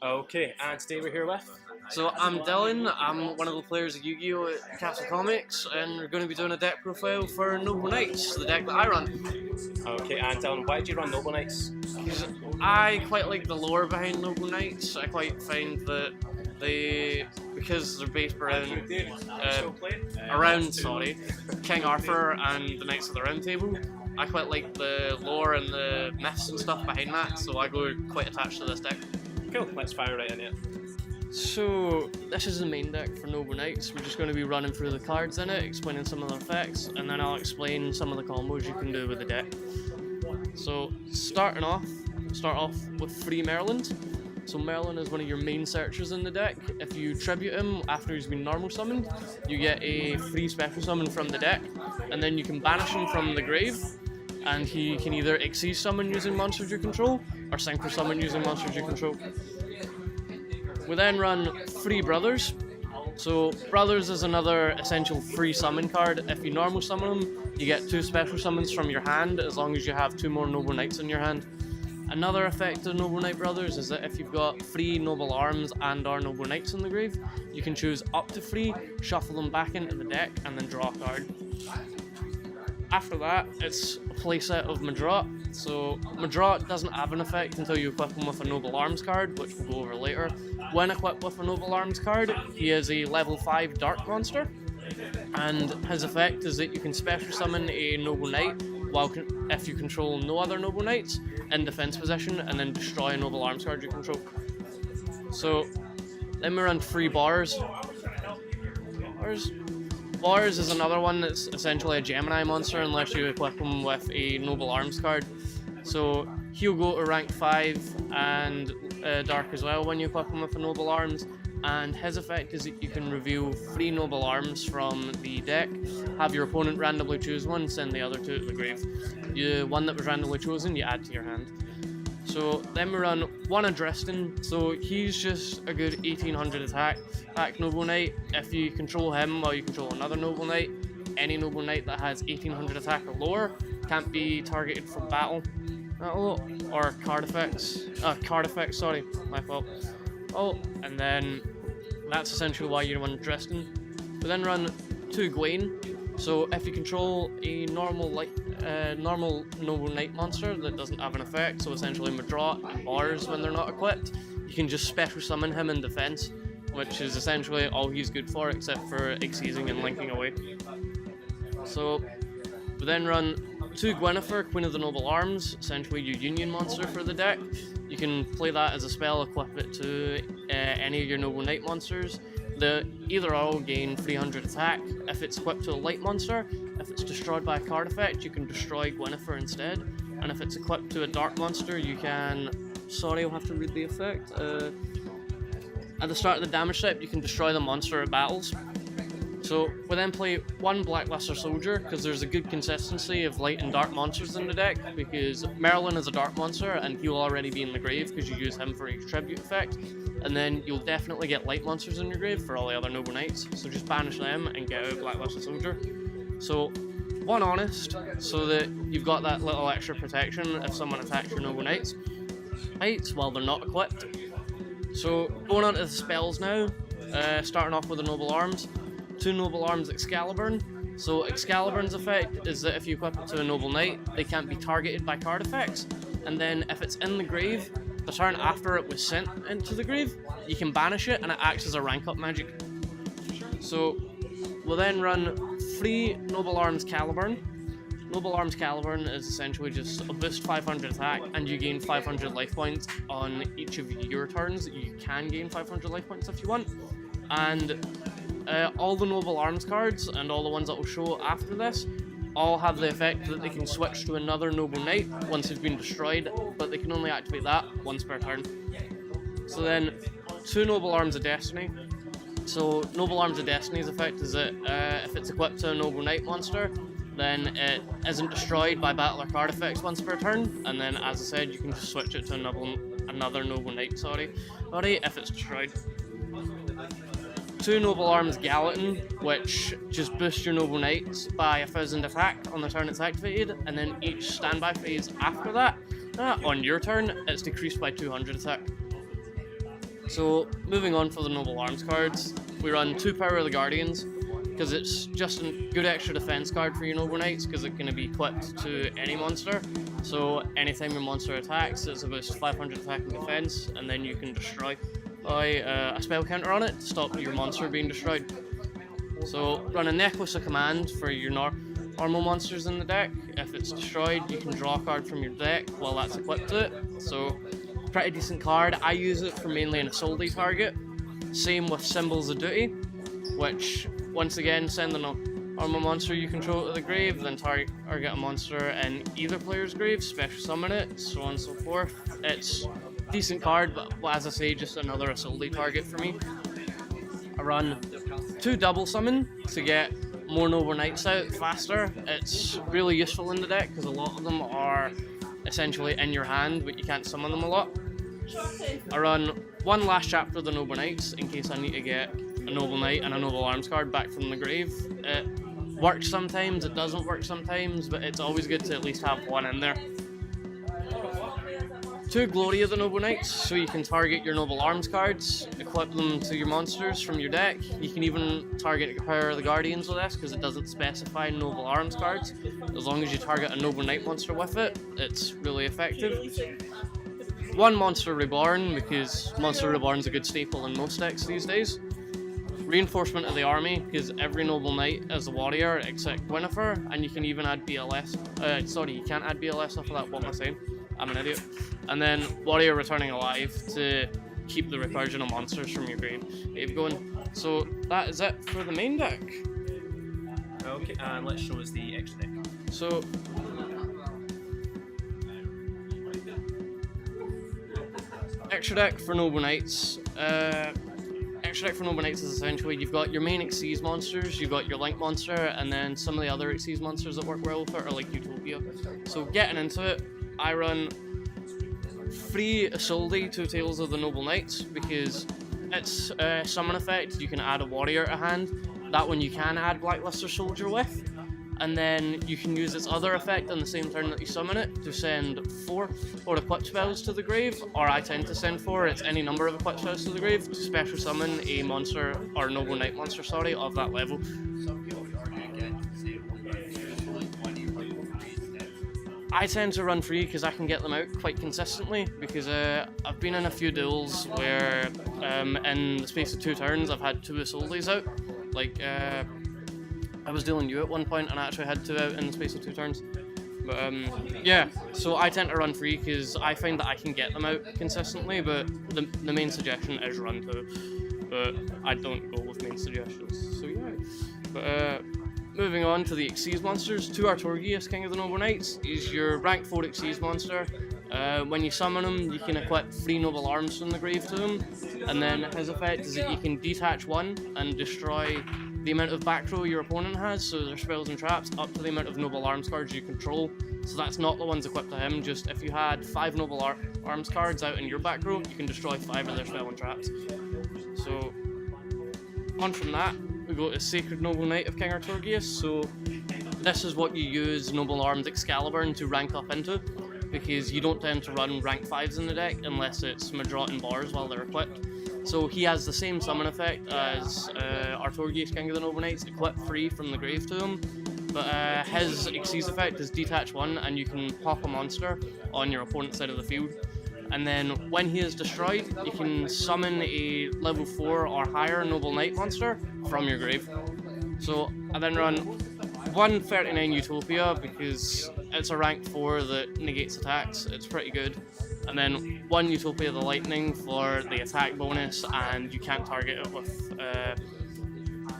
Okay, and today we're here with. So I'm Dylan, I'm one of the players of Yu-Gi-Oh! At Castle Comics, and we're going to be doing a deck profile for Knoble Knights, the deck that I run. Okay, and Dylan, why do you run Knoble Knights? Because I quite like the lore behind Knoble Knights. I quite find that because they're based around King Arthur and the Knights of the Round Table, I quite like the lore and the myths and stuff behind that, so I go quite attached to this deck. Cool, let's fire right in it. So this is the main deck for Knoble Knights. We're just going to be running through the cards in it, explaining some of the effects, and then I'll explain some of the combos you can do with the deck. So start off with free Merlin. So Merlin is one of your main searchers in the deck. If you tribute him after he's been normal summoned, you get a free special summon from the deck, and then you can banish him from the grave, and he can either Xyz summon using monsters you control, or Synchro summon using monsters you control. We then run free Brothers. So Brothers is another essential free summon card. If you normal summon them, you get 2 special summons from your hand as long as you have 2 more Knoble Knights in your hand. Another effect of Knoble Knight Brothers is that if you've got 3 Noble Arms and or Knoble Knights in the grave, you can choose up to 3, shuffle them back into the deck, and then draw a card. After that, it's a playset of Madrot. So Madrot doesn't have an effect until you equip him with a Noble Arms card, which we'll go over later. When equipped with a Noble Arms card, he is a level 5 Dark Monster, and his effect is that you can special summon a Noble Knight if you control no other Noble Knights in defense position, and then destroy a Noble Arms card you control. So then we run 3 Bars. Bars is another one that's essentially a Gemini monster unless you equip him with a Noble Arms card. So he'll go to rank 5 and Dark as well when you equip him with a Noble Arms, and his effect is that you can reveal 3 Noble Arms from the deck, have your opponent randomly choose one, send the other 2 to the grave. The one that was randomly chosen you add to your hand. So then we run 1 Adrestin. So he's just a good 1800 attack Noble Knight. If you control him while you control another Noble Knight, any Noble Knight that has 1800 attack or lower can't be targeted from battle or card effects. Sorry, my fault. Oh, and then that's essentially why you run Adrestin. We then run 2 Gwaine. So if you control a normal Noble Knight monster that doesn't have an effect, so essentially Madrot and Bars when they're not equipped, you can just special summon him in defense, which is essentially all he's good for except for Xyzing and linking away. So we then run 2 Gwynnifer, Queen of the Noble Arms, essentially your Union monster for the deck. You can play that as a spell, equip it to any of your Noble Knight monsters. Either all gain 300 attack. If it's equipped to a light monster, if it's destroyed by a card effect, you can destroy Gwynnifer instead. And if it's equipped to a dark monster, you can... Sorry, I'll have to read the effect. At the start of the damage step, you can destroy the monster at battles. So we then play 1 Blackluster Soldier, because there's a good consistency of light and dark monsters in the deck, because Merlin is a dark monster and he'll already be in the grave because you use him for your tribute effect, and then you'll definitely get light monsters in your grave for all the other Noble Knights, so just banish them and get out Blackluster Soldier. So 1 Honest, so that you've got that little extra protection if someone attacks your Noble Knights while they're not equipped. So going on to the spells now, starting off with the Noble Arms. 2 Noble Arms Excalibur. So Excalibur's effect is that if you equip it to a Noble Knight, they can't be targeted by card effects, and then if it's in the grave, the turn after it was sent into the grave, you can banish it and it acts as a rank up magic. So we'll then run 3 Noble Arms Caliburn. Noble Arms Caliburn is essentially just a boost 500 attack, and you gain 500 life points on each of your turns. You can gain 500 life points if you want, and all the Noble Arms cards and all the ones that will show after this all have the effect that they can switch to another Noble Knight once they've been destroyed, but they can only activate that once per turn. So then 2 Noble Arms of Destiny. So Noble Arms of Destiny's effect is that if it's equipped to a Noble Knight monster, then it isn't destroyed by battle or card effects once per turn, and then as I said, you can just switch it to another Noble Knight, if it's destroyed. 2 Noble Arms Gallatin, which just boosts your Noble Knights by 1000 attack on the turn it's activated, and then each standby phase after that, on your turn, it's decreased by 200 attack. So moving on for the Noble Arms cards, we run 2 Power of the Guardians because it's just a good extra defense card for your Knoble Knights because it can be equipped to any monster. So anytime your monster attacks, it's a boost 500 attack and defense, and then you can destroy a spell counter on it to stop your monster being destroyed. So run a Necklace of Command for your normal monsters in the deck. If it's destroyed, you can draw a card from your deck while that's equipped to it. So pretty decent card. I use it for mainly an Isolde target. Same with Symbols of Duty, which once again send an normal monster you control to the grave, then target a monster in either player's grave, special summon it, so on and so forth. It's a decent card, but as I say, just another Isolde target for me. I run 2 double summon to get more Noble Knights out faster. It's really useful in the deck because a lot of them are essentially in your hand, but you can't summon them a lot. I run 1 last chapter of the Noble Knights in case I need to get a Noble Knight and a Noble Arms card back from the grave. It works sometimes, it doesn't work sometimes, but it's always good to at least have 1 in there. 2 Glory of the Noble Knights, so you can target your Noble Arms cards, equip them to your monsters from your deck. You can even target Power of the Guardians with this because it doesn't specify Noble Arms cards. As long as you target a Noble Knight monster with it, it's really effective. 1 Monster Reborn, because Monster Reborn is a good staple in most decks these days. Reinforcement of the army, because every Noble Knight is a warrior except Gwynnifer, and you can even add BLS. You can't add BLS off of that, what am I saying? I'm an idiot. And then Warrior Returning Alive to keep the recursion of monsters from your grave going. So that is it for the main deck. Okay, and let's show us the extra deck. So extra deck for Noble Knights. Extra deck for Knoble Knights is essentially you've got your main Xyz monsters, you've got your Link monster, and then some of the other Xyz monsters that work well with it are like Utopia. So getting into it, I run 3 Isolde, 2 Tales of the Noble Knights, because it's a summon effect, you can add a warrior to hand. That one you can add Blackluster Soldier with, and then you can use its other effect on the same turn that you summon it to send 4 or equip spells to the grave, or I tend to send 4, it's any number of equip spells to the grave, to special summon a monster, or Noble Knight monster, sorry, of that level. I tend to run 3 because I can get them out quite consistently, because I've been in a few duels where in the space of 2 turns I've had 2 Isoldes out. Like, I was dealing you at one point and I actually had 2 out in the space of 2 turns. But yeah, so I tend to run 3 because I find that I can get them out consistently, but the main suggestion is run 2. But I don't go with main suggestions, so yeah. But moving on to the Xyz monsters, 2 Artorius, King of the Noble Knights, is your rank 4 Xyz monster. When you summon him, you can equip 3 Noble Arms from the grave to him, and then his effect is that you can detach 1 and destroy the amount of back row your opponent has, so their spells and traps, up to the amount of Noble Arms cards you control. So that's not the ones equipped to him, just if you had 5 Noble Arms cards out in your back row, you can destroy 5 of their spell and traps. So, on from that, we go to Sacred Noble Knight of King Artorius. So this is what you use Noble Armed Excalibur to rank up into, because you don't tend to run rank 5s in the deck unless it's Madrot and Bars while they're equipped. So he has the same summon effect as Artorius, King of the Noble Knights, equip 3 from the grave to him, but his Xyz effect is detach 1 and you can pop a monster on your opponent's side of the field. And then when he is destroyed, you can summon a level 4 or higher Noble Knight monster from your grave. So I then run 139 Utopia because it's a rank 4 that negates attacks, it's pretty good. And then 1 Utopia the Lightning for the attack bonus, and you can't target it with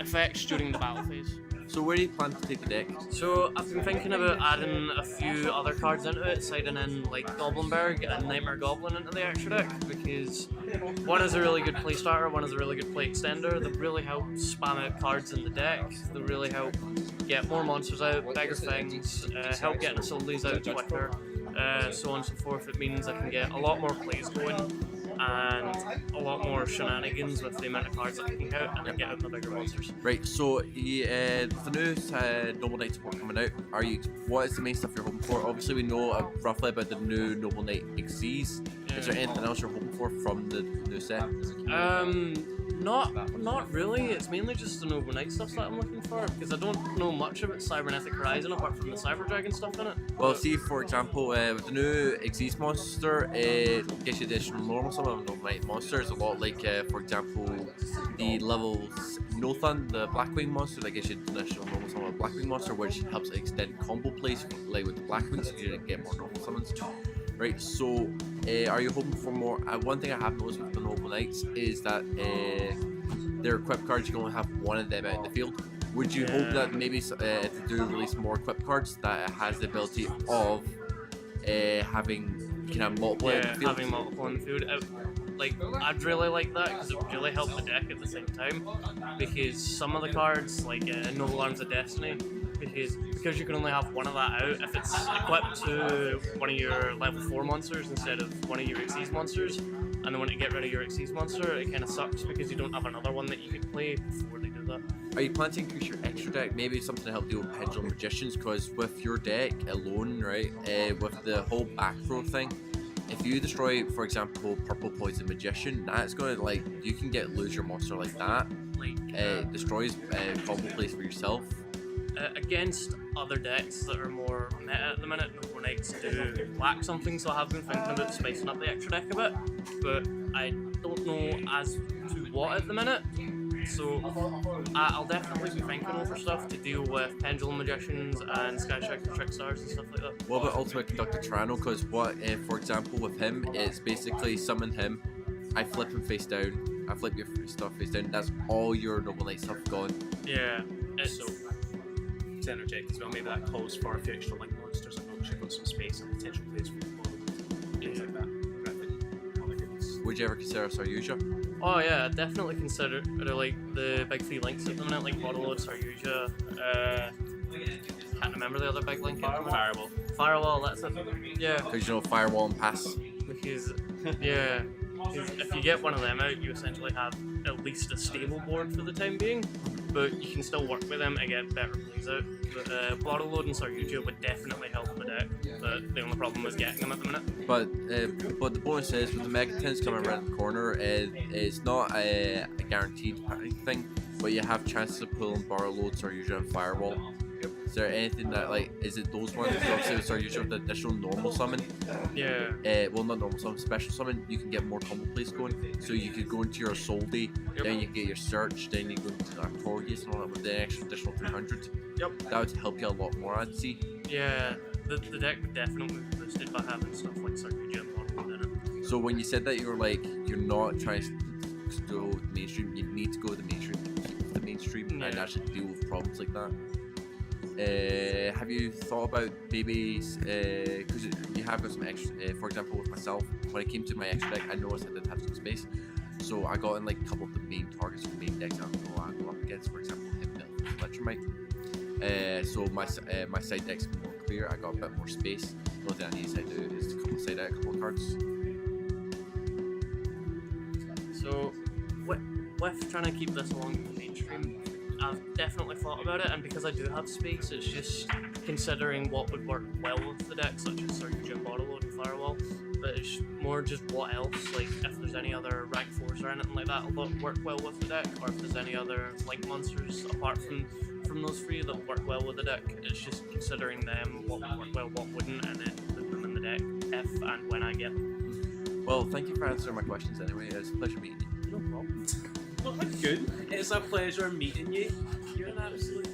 effects during the battle phase. So where do you plan to take the deck? So I've been thinking about adding a few other cards into it, siding in like Goblinberg and Nightmare Goblin into the extra deck, because one is a really good play starter, one is a really good play extender. They really help spam out cards in the deck, they really help get more monsters out, bigger things, help getting Isoldes out quicker, so on and so forth. It means I can get a lot more plays going and a lot more shenanigans with the amount of cards that I can get, and then get out the bigger monsters. Right, so the new Noble Knight support coming out, what is the main stuff you're hoping for? Obviously we know roughly about the new Noble Knight Xyz. Is there anything else you're hoping for from the new set? Not really. It's mainly just the Knoble Knights stuff that I'm looking for because I don't know much about Cybernetic Horizon apart from the Cyber Dragon stuff in it. Well, see, for example, with the new Xyz monster, it gets you additional normal summon of Knoble Knight monsters. A lot like, for example, the levels Nothan, the Blackwing monster, that gets you additional normal summon of Blackwing monster, which helps extend combo plays like with the Blackwing, so you get more normal summons. Right, so are you hoping for more? One thing I have noticed with the Knoble Knights is that their equip cards, you can only have one of them out in the field. Would you hope that maybe if they do release more equip cards, that it has the ability of having, you can have multiple in the field? Having multiple in the field. I'd really like that because it would really help the deck at the same time. Because some of the cards, like Noble Arms of Destiny, because you can only have one of that out, if it's equipped to one of your level 4 monsters instead of one of your Xyz monsters, and then when you get rid of your Xyz monster, it kind of sucks because you don't have another one that you can play before they do that. Are you planning to increase your extra deck? Maybe something to help deal with Pendulum Magicians, because with your deck alone, right, with the whole back row thing, if you destroy, for example, Purple Poison Magician, that's going to, you can lose your monster like that. Destroys combo plays for yourself. Against other decks that are more meta at the minute, Knoble Knights do lack something, so I have been thinking about spicing up the extra deck a bit, but I don't know as to what at the minute. So I'll definitely be thinking over stuff to deal with Pendulum Magicians and Sky Striker Trick Stars and stuff like that. What about Ultimate Conductor Tyranno? Because for example, with him, it's basically summon him, I flip him face down, I flip your stuff face down, that's all your Knoble Knight stuff gone. Yeah, it's so. To interject as well, maybe that calls for a few extra link monsters and obviously got some space and potential plays for things like that. Graphic, all the goodness. Would you ever consider Saryuja? Oh yeah, I'd definitely consider the big 3 links at the minute, like Bottleload, Saryuja, can't remember the other big link. Firewall. Firewall, that's it. Yeah. Because Firewall and Pass. Because, yeah, if you get one of them out, you essentially have at least a stable board for the time being, but you can still work with them to get better plays out. But Bottleload and Saryuja would definitely help the deck, but the only problem is getting them at the minute. But the bonus is, with the Megatins coming around the corner, it's not a guaranteed thing, but you have chances of pulling Bottleload, Saryuja, and Firewall. Is there anything that, is it those ones? Obviously, Saryuja with the additional normal summon. Yeah. Well, not normal summon, special summon, you can get more combo plays going. So you could go into your Soldi, then you can get your Search, then you go into Artorius and all that with the extra additional 300. Yep. That would help you a lot more, I'd see. Yeah, the deck would definitely be boosted by having stuff like Saryuja and Bottleload in it. So when you said that you were you're not trying to go the mainstream, you need to go the mainstream, keep the mainstream, and actually deal with problems like that. Have you thought about maybe, because you have got some extra, for example with myself, when it came to my extra deck, I noticed I did have some space, so I got in a couple of the main targets for main decks I go up against, for example Hypnil, Electromite. So my side deck's more clear, I got a bit more space. The only thing I need to do is a couple side out, a couple of cards. So with trying to keep this along the mainstream, I've definitely thought about it, and because I do have space, it's just considering what would work well with the deck, such as Saryuja and Bottleload and Firewall, but it's more just what else, if there's any other rank 4s or anything like that will work well with the deck, or if there's any other link monsters apart from those 3 that work well with the deck. It's just considering them, what would work well, what wouldn't, and then put them in the deck if and when I get them. Well, thank you for answering my questions anyway, it was a pleasure meeting you. No problem. Well, that's good. It's a pleasure meeting you. You're an absolute